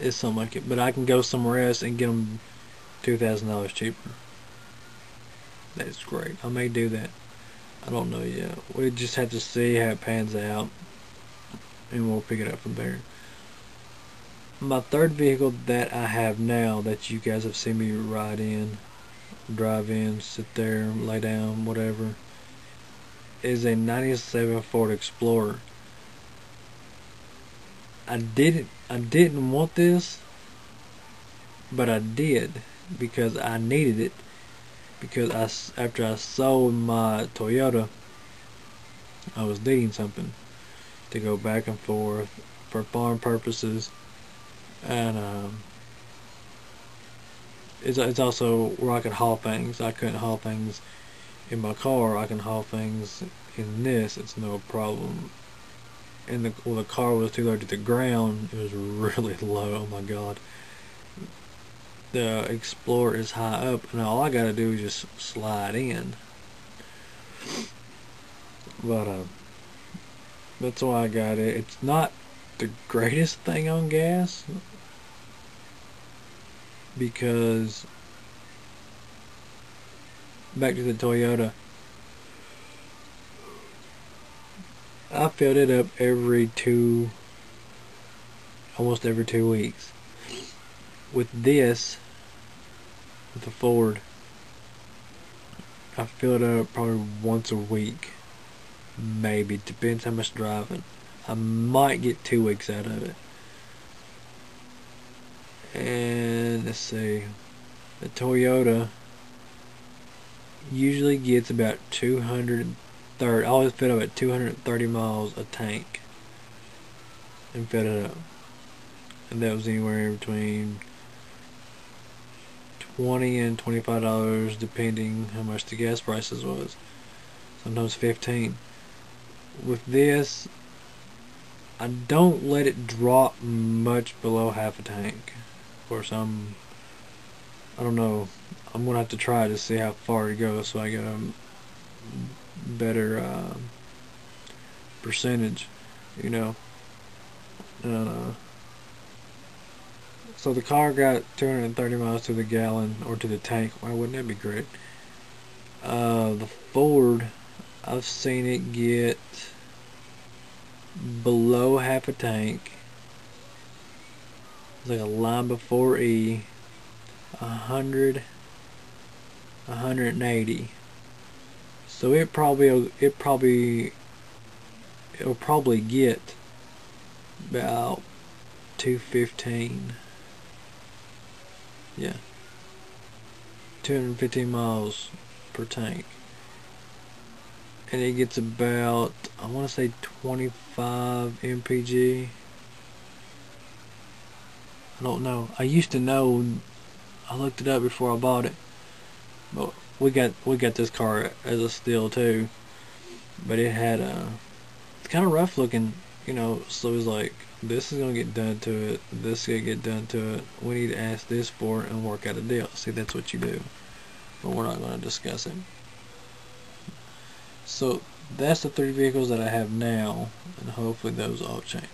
It's something like it. But I can go somewhere else and get them $2,000 cheaper. That's great. I may do that. I don't know yet. We just have to see how it pans out, and we'll pick it up from there. My third vehicle that I have now, that you guys have seen me ride in, drive in, sit there, lay down, whatever, is a 97 Ford Explorer. I didn't want this, but I did because I needed it. Because after I sold my Toyota, I was needing something to go back and forth for farm purposes, and it's also where I can haul things. I couldn't haul things in my car. I can haul things in this. It's no problem. And the car was too low to the ground. It was really low. Oh my god. The Explorer is high up, and all I gotta do is just slide in. But that's why I got it. It's not the greatest thing on gas, because back to the Toyota, I filled it up almost every 2 weeks. With this, with the Ford, I fill it up probably once a week, maybe. Depends how much driving. I might get 2 weeks out of it. And let's see, the Toyota usually gets about 230. I always fill up at 230 miles a tank and fill it up, and that was anywhere between $20 and $25, depending how much the gas prices was. Sometimes 15. With this, I don't let it drop much below half a tank. Of course, I don't know. I'm gonna have to try to see how far it goes, so I get a better percentage, you know. And, so the car got 230 miles to the gallon, or to the tank. Why wouldn't that be great? The Ford, I've seen it get below half a tank. It's like a line before E, 100, 180. So it'll probably get about 215. Yeah, 215 miles per tank, and it gets about, I want to say, 25 mpg. I don't know. I used to know. I looked it up before I bought it. But we got this car as a steal too. But it had it's kind of rough looking, you know. So it was like, this is gonna get done to it. This is gonna get done to it. We need to ask this for it and work out a deal. See, that's what you do. But we're not gonna discuss it. So that's the 3 vehicles that I have now, and hopefully those all change.